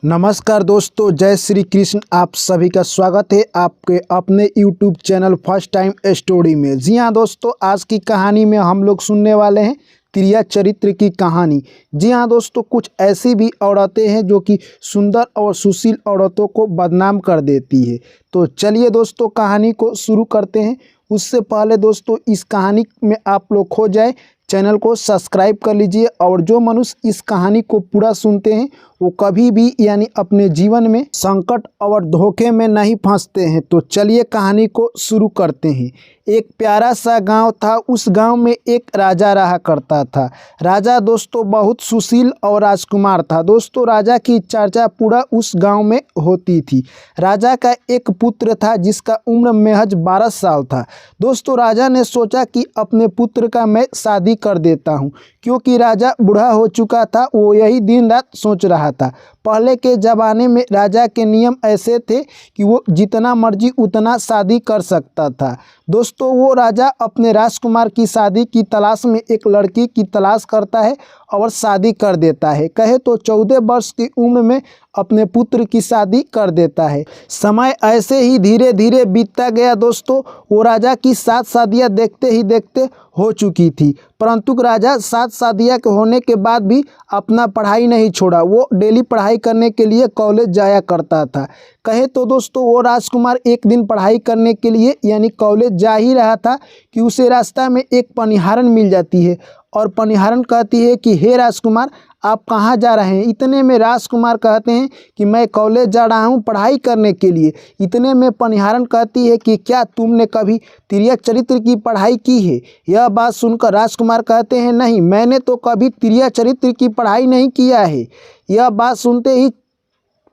नमस्कार दोस्तों, जय श्री कृष्ण। आप सभी का स्वागत है आपके अपने YouTube channel first time story में। जी हाँ दोस्तों, आज की कहानी में हम लोग सुनने वाले हैं तिरिया चरित्र की कहानी। जी हाँ दोस्तों, कुछ ऐसी भी औरतें हैं जो कि सुंदर और सुशील औरतों को बदनाम कर देती है। तो चलिए दोस्तों, कहानी को शुरू करते हैं। उससे पहले दोस्तों, इस कहानी में आप लोग खो जाए, चैनल को सब्सक्राइब कर लीजिए। और जो मनुष्य इस कहानी को पूरा सुनते हैं वो कभी भी यानी अपने जीवन में संकट और धोखे में नहीं फंसते हैं। तो चलिए कहानी को शुरू करते हैं। एक प्यारा सा गांव था। उस गांव में एक राजा रहा करता था। राजा दोस्तों बहुत सुशील और राजकुमार था। दोस्तों राजा की चर्चा पूरा उस गांव में होती थी। राजा का एक पुत्र था जिसका उम्र महज 12 साल था। दोस्तों राजा ने सोचा कि अपने पुत्र का मैं शादी कर देता हूं, क्योंकि राजा बूढ़ा हो चुका था। वो यही दिन रात सोच रहा था। पहले के ज़माने में राजा के नियम ऐसे थे कि वो जितना मर्जी उतना शादी कर सकता था। दोस्तों वो राजा अपने राजकुमार की शादी की तलाश में एक लड़की की तलाश करता है और शादी कर देता है। कहे तो 14 वर्ष की उम्र में अपने पुत्र की शादी कर देता है। समय ऐसे ही धीरे धीरे बीतता गया। दोस्तों वो राजा की 7 शादियां देखते ही देखते हो चुकी थी, परंतु राजा 7 शादियां के होने के बाद भी अपना पढ़ाई नहीं छोड़ा। वो डेली पढ़ाई करने के लिए कॉलेज जाया करता था। कहे तो दोस्तों वो राजकुमार एक दिन पढ़ाई करने के लिए यानी कॉलेज जा ही रहा था कि उसे रास्ता में एक पनिहारन मिल जाती है और पनिहारन कहती है कि हे राजकुमार, आप कहाँ जा रहे हैं। इतने में राजकुमार कहते हैं कि मैं कॉलेज जा रहा हूँ पढ़ाई करने के लिए। इतने में पनिहारन कहती है कि क्या तुमने कभी तिरिया चरित्र की पढ़ाई की है। यह बात सुनकर राजकुमार कहते हैं नहीं, मैंने तो कभी तिरिया चरित्र की पढ़ाई नहीं किया है। यह बात सुनते ही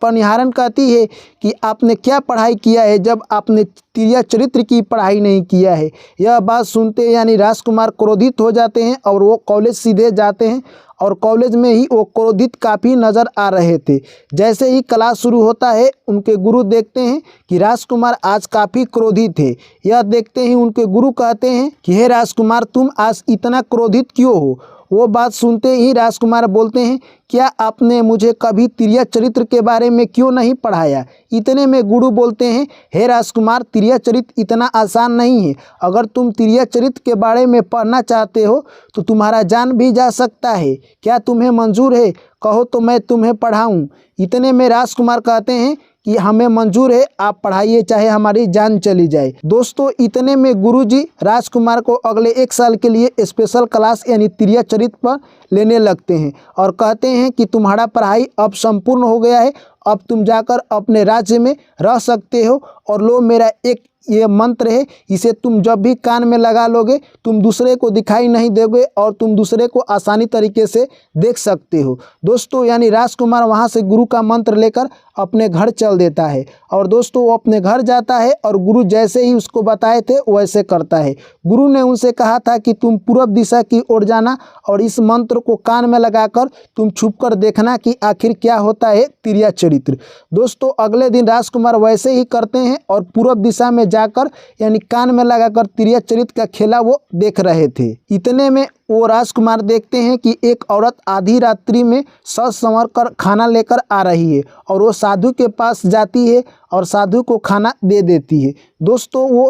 पनिहारन कहती है कि आपने क्या पढ़ाई किया है जब आपने तिरिया चरित्र की पढ़ाई नहीं किया है। यह बात सुनते यानी राजकुमार क्रोधित हो जाते हैं और वो कॉलेज सीधे जाते हैं। और कॉलेज में ही वो क्रोधित काफ़ी नज़र आ रहे थे। जैसे ही क्लास शुरू होता है उनके गुरु देखते हैं कि राजकुमार आज काफ़ी क्रोधित है। यह देखते ही उनके गुरु कहते हैं कि हे राजकुमार, तुम आज इतना क्रोधित क्यों हो। वो बात सुनते ही राजकुमार बोलते हैं, क्या आपने मुझे कभी तिरिया चरित्र के बारे में क्यों नहीं पढ़ाया। इतने में गुरु बोलते हैं, हे राजकुमार, तिरिया चरित्र इतना आसान नहीं है। अगर तुम तिरिया चरित्र के बारे में पढ़ना चाहते हो तो तुम्हारा जान भी जा सकता है। क्या तुम्हें मंजूर है, कहो तो मैं तुम्हें पढ़ाऊँ। इतने में राजकुमार कहते हैं कि हमें मंजूर है, आप पढ़ाइए, चाहे हमारी जान चली जाए। दोस्तों इतने में गुरुजी राजकुमार को अगले 1 साल के लिए स्पेशल क्लास यानी तिरिया चरित्र पर लेने लगते हैं और कहते हैं कि तुम्हारा पढ़ाई अब संपूर्ण हो गया है, अब तुम जाकर अपने राज्य में रह सकते हो। और लो मेरा एक ये मंत्र है, इसे तुम जब भी कान में लगा लोगे तुम दूसरे को दिखाई नहीं दोगे और तुम दूसरे को आसानी तरीके से देख सकते हो। दोस्तों यानी राजकुमार वहाँ से गुरु का मंत्र लेकर अपने घर चल देता है। और दोस्तों वो अपने घर जाता है और गुरु जैसे ही उसको बताए थे वैसे करता है। गुरु ने उनसे कहा था कि तुम पूर्व दिशा की ओर जाना और इस मंत्र को कान में लगाकर तुम छुप कर देखना कि आखिर क्या होता है तिरिया चरित्र। दोस्तों अगले दिन राजकुमार वैसे ही करते हैं और पूर्व दिशा में जाकर यानी कान में लगाकर तिरिया चरित्र का खेला वो देख रहे थे। इतने में वो राजकुमार देखते हैं कि एक औरत आधी रात्रि में सज संवर कर खाना लेकर आ रही है और वो साधु के पास जाती है और साधु को खाना दे देती है। दोस्तों वो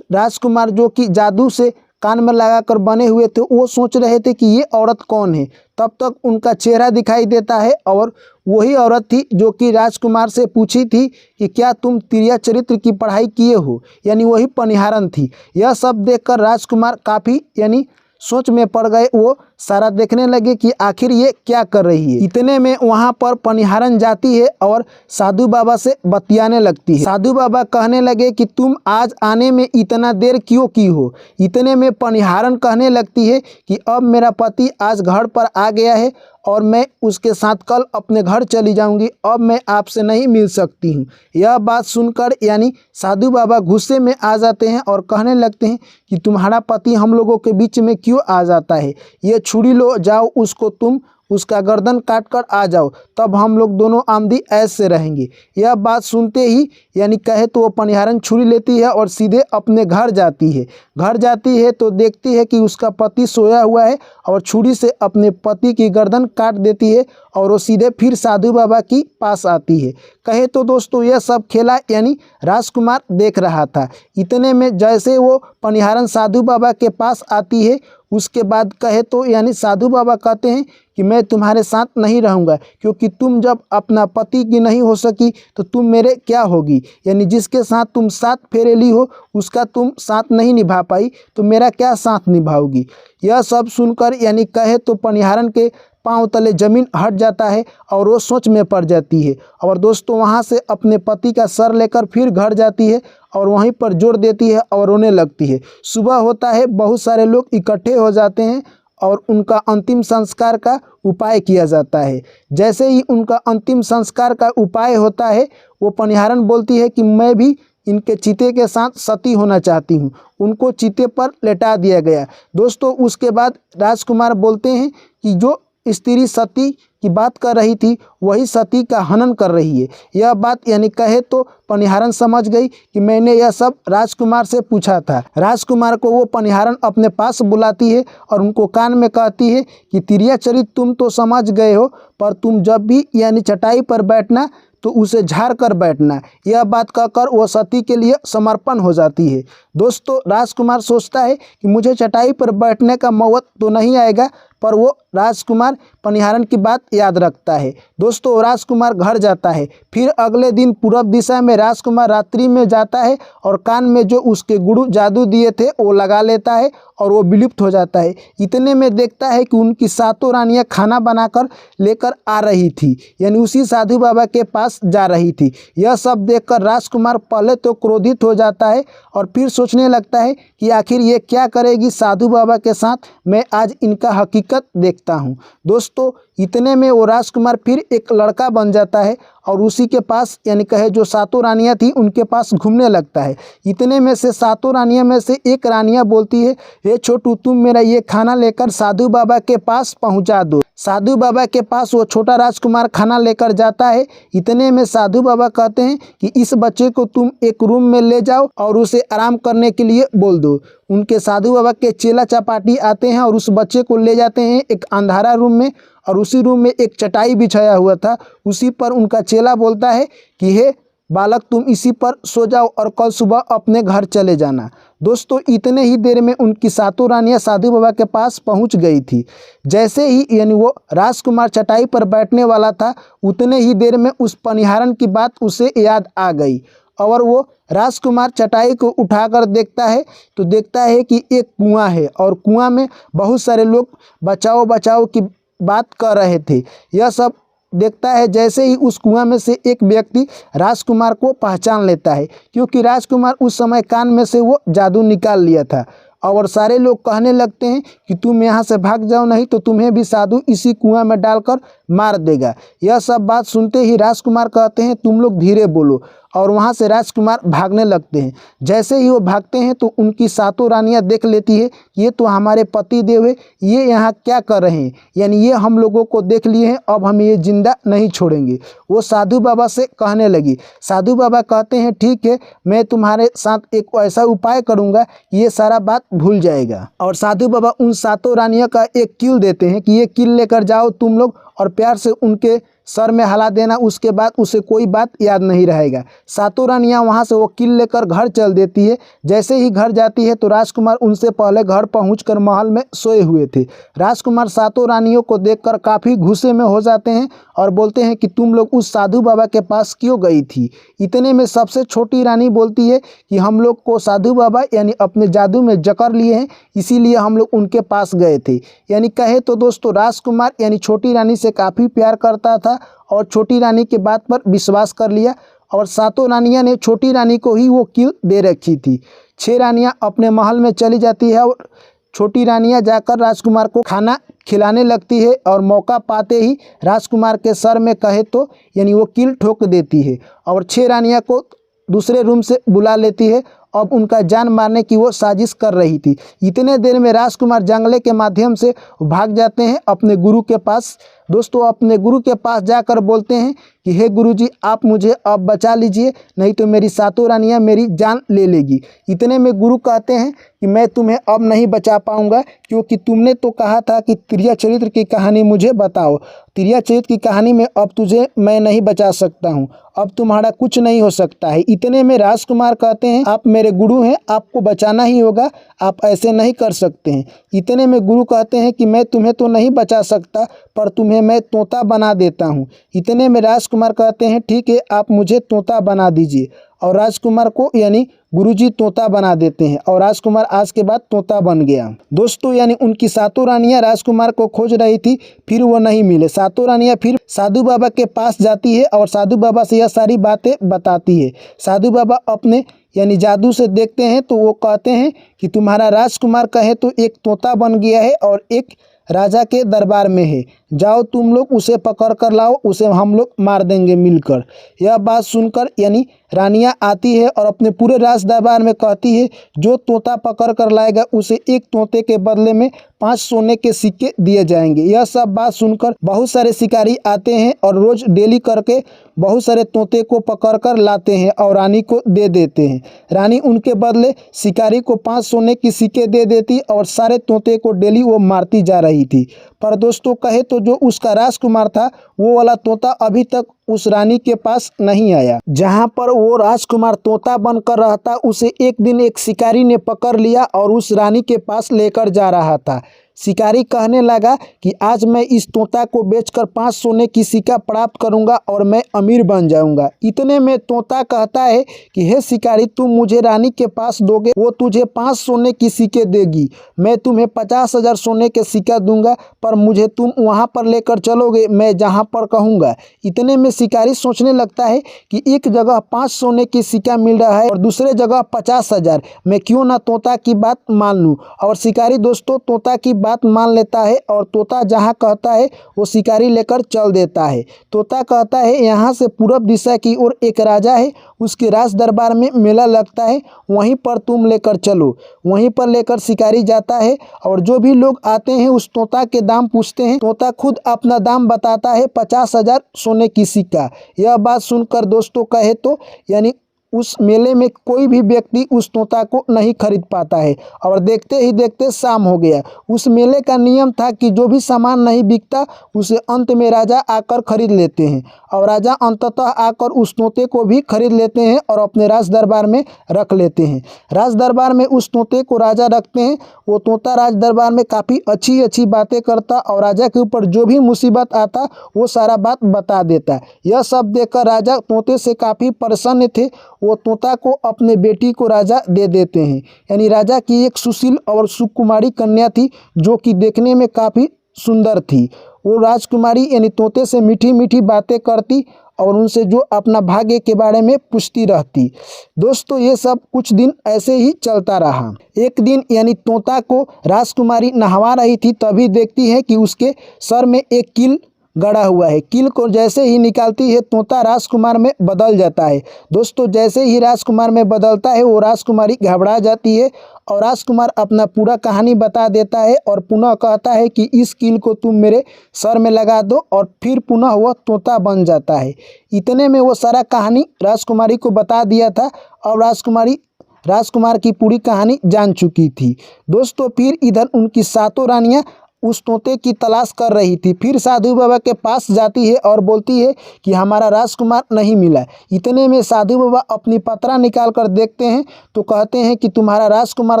राजकुमार जो कि जादू से कान में लगाकर बने हुए थे वो सोच रहे थे कि ये औरत कौन है। तब तक उनका चेहरा दिखाई देता है और वही औरत थी जो कि राजकुमार से पूछी थी कि क्या तुम तिरिया चरित्र की पढ़ाई किए हो, यानी वही पनिहारन थी। यह सब देखकर राजकुमार काफ़ी यानी सोच में पड़ गए। वो सारा देखने लगे कि आखिर ये क्या कर रही है। इतने में वहाँ पर पनिहारन जाती है और साधु बाबा से बतियाने लगती है। साधु बाबा कहने लगे कि तुम आज आने में इतना देर क्यों की हो। इतने में पनिहारन कहने लगती है कि अब मेरा पति आज घर पर आ गया है और मैं उसके साथ कल अपने घर चली जाऊंगी, अब मैं आपसे नहीं मिल सकती हूँ। यह बात सुनकर यानी साधु बाबा गुस्से में आ जाते हैं और कहने लगते हैं कि तुम्हारा पति हम लोगों के बीच में क्यों आ जाता है। ये छुरी लो, जाओ उसको तुम उसका गर्दन काट कर आ जाओ, तब हम लोग दोनों आमदी ऐश से रहेंगे। यह बात सुनते ही यानी कहे तो वो पनिहारन छुरी लेती है और सीधे अपने घर जाती है। घर जाती है तो देखती है कि उसका पति सोया हुआ है और छुरी से अपने पति की गर्दन काट देती है और वो सीधे फिर साधु बाबा की पास आती है। कहे तो दोस्तों यह सब खेला यानी राजकुमार देख रहा था। इतने में जैसे वो पनिहारन साधु बाबा के पास आती है, उसके बाद कहे तो यानी साधु बाबा कहते हैं कि मैं तुम्हारे साथ नहीं रहूँगा, क्योंकि तुम जब अपना पति की नहीं हो सकी तो तुम मेरे क्या होगी। यानी जिसके साथ तुम 7 फेरे ली हो उसका तुम साथ नहीं निभा पाई तो मेरा क्या साथ निभाओगी। यह सब सुनकर यानी कहे तो पनिहारन के पांव तले जमीन हट जाता है और वो सोच में पड़ जाती है। और दोस्तों वहाँ से अपने पति का सर लेकर फिर घर जाती है और वहीं पर जोड़ देती है और रोने लगती है। सुबह होता है, बहुत सारे लोग इकट्ठे हो जाते हैं और उनका अंतिम संस्कार का उपाय किया जाता है। जैसे ही उनका अंतिम संस्कार का उपाय होता है, वो पनिहारन बोलती है कि मैं भी इनके चीते के साथ सती होना चाहती हूँ। उनको चीते पर लेटा दिया गया। दोस्तों उसके बाद राजकुमार बोलते हैं कि जो स्त्री सती की बात कर रही थी वही सती का हनन कर रही है। यह बात यानी कहे तो पनिहारन समझ गई कि मैंने यह सब राजकुमार से पूछा था। राजकुमार को वो पनिहारन अपने पास बुलाती है और उनको कान में कहती है कि तिरियाचरित तुम तो समझ गए हो, पर तुम जब भी यानी चटाई पर बैठना तो उसे झाड़ कर बैठना। यह बात कहकर वो सती के लिए समर्पण हो जाती है। दोस्तों राजकुमार सोचता है कि मुझे चटाई पर बैठने का मौका तो नहीं आएगा, पर वो राजकुमार पनिहारन की बात याद रखता है। दोस्तों राजकुमार घर जाता है। फिर अगले दिन पूर्व दिशा में राजकुमार रात्रि में जाता है और कान में जो उसके गुरु जादू दिए थे वो लगा लेता है और वो विलुप्त हो जाता है। इतने में देखता है कि उनकी 7 रानियां खाना बनाकर लेकर आ रही थी, यानी उसी साधु बाबा के पास जा रही थी। यह सब देखकर राजकुमार पहले तो क्रोधित हो जाता है और फिर सोचने लगता है कि आखिर ये क्या करेगी साधु बाबा के साथ, मैं आज इनका हकीकत देखता हूँ। दोस्तों इतने में वो राजकुमार फिर एक लड़का बन जाता है और उसी के पास यानी कहे जो 7 रानियां थी उनके पास घूमने लगता है। इतने में से 7 रानियां में से एक रानियां बोलती है, हे छोटू तुम मेरा ये खाना लेकर साधु बाबा के पास पहुंचा दो। साधु बाबा के पास वो छोटा राजकुमार खाना लेकर जाता है। इतने में साधु बाबा कहते हैं कि इस बच्चे को तुम एक रूम में ले जाओ और उसे आराम करने के लिए बोल दो। उनके साधु बाबा के चेला चपाटी आते हैं और उस बच्चे को ले जाते हैं एक अंधारा रूम में, और उसी रूम में एक चटाई बिछाया हुआ था। उसी पर उनका चेला बोलता है कि हे बालक तुम इसी पर सो जाओ और कल सुबह अपने घर चले जाना। दोस्तों इतने ही देर में उनकी 7 रानियां साधु बाबा के पास पहुंच गई थी। जैसे ही यानी वो राजकुमार चटाई पर बैठने वाला था, उतने ही देर में उस पनिहारन की बात उसे याद आ गई और वो राजकुमार चटाई को उठाकर देखता है तो देखता है कि एक कुआं है और कुआं में बहुत सारे लोग बचाओ बचाओ की बात कर रहे थे। यह सब देखता है। जैसे ही उस कुआं में से एक व्यक्ति राजकुमार को पहचान लेता है, क्योंकि राजकुमार उस समय कान में से वो जादू निकाल लिया था। और सारे लोग कहने लगते हैं कि तुम यहाँ से भाग जाओ, नहीं तो तुम्हें भी साधु इसी कुआं में डालकर मार देगा। यह सब बात सुनते ही राजकुमार कहते हैं तुम लोग धीरे बोलो, और वहाँ से राजकुमार भागने लगते हैं। जैसे ही वो भागते हैं तो उनकी 7 रानियां देख लेती है ये तो हमारे पति देव है, ये यहाँ क्या कर रहे हैं, यानी ये हम लोगों को देख लिए हैं, अब हम ये जिंदा नहीं छोड़ेंगे। वो साधु बाबा से कहने लगी। साधु बाबा कहते हैं ठीक है, मैं तुम्हारे साथ एक ऐसा उपाय करूँगा कि ये सारा बात भूल जाएगा। और साधु बाबा उन 7 रानियों का एक कील देते हैं कि ये कील लेकर जाओ तुम लोग और प्यार से उनके सर में हिला देना, उसके बाद उसे कोई बात याद नहीं रहेगा। 7 रानियां वहां से वो कील लेकर घर चल देती है। जैसे ही घर जाती है तो राजकुमार उनसे पहले घर पहुंचकर महल में सोए हुए थे। राजकुमार 7 रानियों को देखकर काफ़ी गुस्से में हो जाते हैं और बोलते हैं कि तुम लोग उस साधु बाबा के पास क्यों गई थी। इतने में सबसे छोटी रानी बोलती है कि हम लोग को साधु बाबा यानी अपने जादू में जकड़ लिए हैं, इसीलिए हम लोग उनके पास गए थे। यानी कहे तो दोस्तों राजकुमार यानी छोटी रानी से काफ़ी प्यार करता था और छोटी रानी के बात पर विश्वास कर लिया, और 7 रानियां ने छोटी रानी को ही वो कील दे रखी थी। 6 रानियां अपने महल में चली जाती है और छोटी रानियां जाकर राजकुमार को खाना खिलाने लगती है, और मौका पाते ही राजकुमार के सर में कहे तो यानी वो कील ठोक देती है और 6 रानियां को दूसरे रूम से बुला लेती है। अब उनका जान मारने की वो साजिश कर रही थी। इतने देर में राजकुमार जंगले के माध्यम से भाग जाते हैं अपने गुरु के पास, दोस्तों अपने गुरु के पास जाकर बोलते हैं कि हे गुरुजी, आप मुझे अब बचा लीजिए, नहीं तो मेरी सातों रानियां मेरी जान ले लेगी। इतने में गुरु कहते हैं कि मैं तुम्हें अब नहीं बचा पाऊंगा, क्योंकि तुमने तो कहा था कि तिरिया चरित्र की कहानी मुझे बताओ। तिरिया चरित्र की कहानी में अब तुझे मैं नहीं बचा सकता हूँ, अब तुम्हारा कुछ नहीं हो सकता है। इतने में राजकुमार कहते हैं, आप मेरे गुरु हैं, आपको बचाना ही होगा, आप ऐसे नहीं कर सकते हैं। इतने में गुरु कहते हैं कि मैं तुम्हें तो नहीं बचा सकता, पर तुम्हें मैं तोता बना देता हूँ। इतने में राजकुमार कहते हैं, ठीक है, आप मुझे तोता बना दीजिए। और राजकुमार को यानी गुरुजी तोता बना देते हैं और राजकुमार आज के बाद तोता बन गया। दोस्तों यानी उनकी सातों रानियां राजकुमार को खोज रही थी, फिर वो नहीं मिले। सातों रानियां फिर साधु बाबा के पास जाती है और साधु बाबा से यह सारी बातें बताती है। साधु बाबा अपने यानी जादू से देखते हैं तो वो कहते हैं कि तुम्हारा राजकुमार कहे तो एक तोता बन गया है और एक राजा के दरबार में है, जाओ तुम लोग उसे पकड़ कर लाओ, उसे हम लोग मार देंगे मिलकर। यह बात सुनकर यानी रानियां आती है और अपने पूरे राज दरबार में कहती है, जो तोता पकड़ कर लाएगा उसे एक तोते के बदले में 5 सोने के सिक्के दिए जाएंगे। यह सब बात सुनकर बहुत सारे शिकारी आते हैं और रोज डेली करके बहुत सारे तोते को पकड़ कर लाते हैं और रानी को दे देते हैं। रानी उनके बदले शिकारी को 5 सोने की सिक्के दे देती और सारे तोते को डेली वो मारती जा रही थी। पर दोस्तों कहे तो जो उसका राजकुमार था वो वाला तोता अभी तक उस रानी के पास नहीं आया। जहां पर वो राजकुमार तोता बनकर रहता, उसे एक दिन एक शिकारी ने पकड़ लिया और उस रानी के पास लेकर जा रहा था। शिकारी कहने लगा कि आज मैं इस तोता को बेचकर 5 सोने की सिक्का प्राप्त करूंगा और मैं अमीर बन जाऊंगा। इतने में तोता कहता है कि हे शिकारी, तुम मुझे रानी के पास दोगे, वो तुझे 5 सोने की सिक्के देगी, मैं तुम्हें 50,000 सोने के सिक्का दूंगा, पर मुझे तुम वहां पर लेकर चलोगे, मैं जहां पर कहूँगा। इतने में शिकारी सोचने लगता है कि एक जगह 5 सोने की सिक्का मिल रहा है और दूसरे जगह 50,000, मैं क्यों ना तोता की बात मान लूँ। और शिकारी दोस्तों तोता की बात मान लेता है और तोता जहां कहता है वो शिकारी लेकर चल देता है। तोता कहता है यहाँ से पूरब दिशा की ओर एक राजा है, उसके राज दरबार में मेला लगता है, वहीं पर तुम लेकर चलो। वहीं पर लेकर शिकारी जाता है और जो भी लोग आते हैं उस तोता के दाम पूछते हैं। तोता खुद अपना दाम बताता है, 50,000 सोने की सिक्का। यह बात सुनकर दोस्तों कहे तो यानी उस मेले में कोई भी व्यक्ति उस तोता को नहीं खरीद पाता है और देखते ही देखते शाम हो गया। उस मेले का नियम था कि जो भी सामान नहीं बिकता उसे अंत में राजा आकर खरीद लेते हैं और राजा अंततः आकर उस तोते को भी खरीद लेते हैं और अपने राज दरबार में रख लेते हैं। राज दरबार में उस तोते को राजा रखते हैं। वो तोता राज दरबार में काफ़ी अच्छी अच्छी बातें करता और राजा के ऊपर जो भी मुसीबत आता वो सारा बात बता देता। यह सब देखकर राजा तोते से काफ़ी प्रसन्न थे। वो तोता को अपने बेटी को राजा दे देते हैं। यानी राजा की एक सुशील और सुकुमारी कन्या थी जो कि देखने में काफ़ी सुंदर थी। वो राजकुमारी यानी तोते से मीठी मीठी बातें करती और उनसे जो अपना भाग्य के बारे में पूछती रहती। दोस्तों ये सब कुछ दिन ऐसे ही चलता रहा। एक दिन यानी तोता को राजकुमारी नहवा रही थी, तभी देखती है कि उसके सर में एक कील गड़ा हुआ है। कील को जैसे ही निकालती है तोता राजकुमार में बदल जाता है। दोस्तों जैसे ही राजकुमार में बदलता है वो राजकुमारी घबरा जाती है और राजकुमार अपना पूरा कहानी बता देता है और पुनः कहता है कि इस कील को तुम मेरे सर में लगा दो और फिर पुनः वह तोता बन जाता है। इतने में वो सारा कहानी राजकुमारी को बता दिया था और राजकुमारी राजकुमार की पूरी कहानी जान चुकी थी। दोस्तों फिर इधर उनकी सातों रानियां उस तोते की तलाश कर रही थी। फिर साधु बाबा के पास जाती है और बोलती है कि हमारा राजकुमार नहीं मिला। इतने में साधु बाबा अपनी पत्रा निकाल कर देखते हैं तो कहते हैं कि तुम्हारा राजकुमार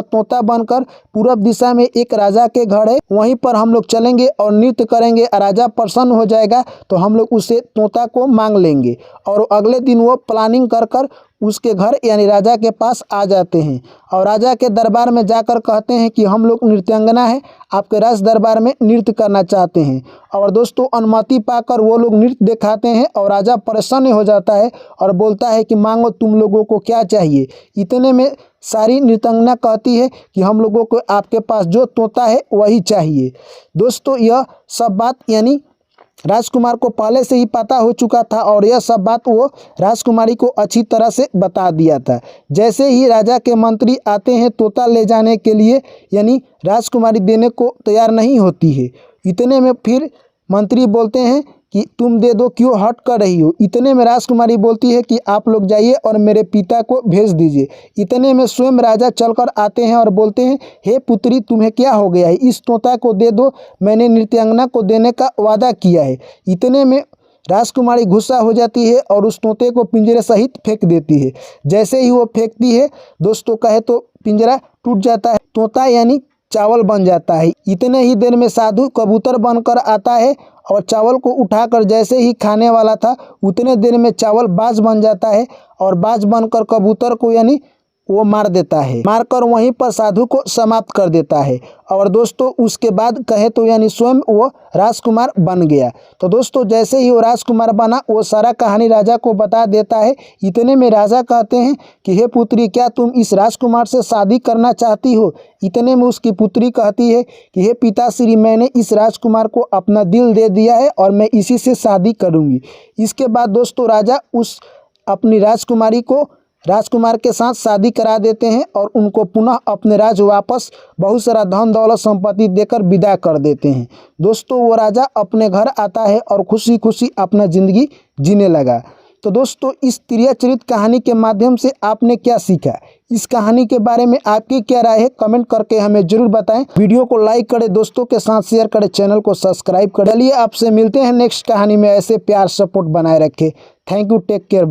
तोता बनकर पूरब दिशा में एक राजा के घर है, वहीं पर हम लोग चलेंगे और नृत्य करेंगे। राजा प्रसन्न हो जाएगा तो हम लोग उसे तोता को मांग लेंगे। और अगले दिन वो प्लानिंग कर कर उसके घर यानी राजा के पास आ जाते हैं और राजा के दरबार में जाकर कहते हैं कि हम लोग नृत्यांगना है, आपके राज दरबार में नृत्य करना चाहते हैं। और दोस्तों अनुमति पाकर वो लोग नृत्य दिखाते हैं और राजा प्रसन्न हो जाता है और बोलता है कि मांगो तुम लोगों को क्या चाहिए। इतने में सारी नृत्यांगना कहती है कि हम लोगों को आपके पास जो तोता है वही चाहिए। दोस्तों यह सब बात यानी राजकुमार को पहले से ही पता हो चुका था और यह सब बात वो राजकुमारी को अच्छी तरह से बता दिया था। जैसे ही राजा के मंत्री आते हैं तोता ले जाने के लिए, यानी राजकुमारी देने को तैयार नहीं होती है। इतने में फिर मंत्री बोलते हैं कि तुम दे दो, क्यों हट कर रही हो। इतने में राजकुमारी बोलती है कि आप लोग जाइए और मेरे पिता को भेज दीजिए। इतने में स्वयं राजा चलकर आते हैं और बोलते हैं, हे पुत्री तुम्हें क्या हो गया है, इस तोता को दे दो, मैंने नृत्यांगना को देने का वादा किया है। इतने में राजकुमारी गुस्सा हो जाती है और उस तोते को पिंजरे सहित फेंक देती है। जैसे ही वो फेंकती है दोस्तों कहे तो पिंजरा टूट जाता है, तोता यानी चावल बन जाता है। इतने ही देर में साधु कबूतर बनकर आता है और चावल को उठाकर जैसे ही खाने वाला था उतने देर में चावल बाज बन जाता है और बाज बनकर कबूतर को यानी वो मार देता है, मारकर वहीं पर साधु को समाप्त कर देता है। और दोस्तों उसके बाद कहे तो यानी स्वयं वो राजकुमार बन गया। तो दोस्तों जैसे ही वो राजकुमार बना वो सारा कहानी राजा को बता देता है। इतने में राजा कहते हैं कि हे पुत्री क्या तुम इस राजकुमार से शादी करना चाहती हो। इतने में उसकी पुत्री कहती है कि हे पिताश्री मैंने इस राजकुमार को अपना दिल दे दिया है और मैं इसी से शादी करूँगी। इसके बाद दोस्तों राजा उस अपनी राजकुमारी को राजकुमार के साथ शादी करा देते हैं और उनको पुनः अपने राज्य वापस बहुत सारा धन दौलत संपत्ति देकर विदा कर देते हैं। दोस्तों वो राजा अपने घर आता है और खुशी खुशी अपना ज़िंदगी जीने लगा। तो दोस्तों इस तिरिया चरित्र कहानी के माध्यम से आपने क्या सीखा, इस कहानी के बारे में आपकी क्या राय है, कमेंट करके हमें जरूर बताएं। वीडियो को लाइक करें, दोस्तों के साथ शेयर करें, चैनल को सब्सक्राइब करें। चलिए आपसे मिलते हैं नेक्स्ट कहानी में। ऐसे प्यार सपोर्ट बनाए रखें। Thank you, take care.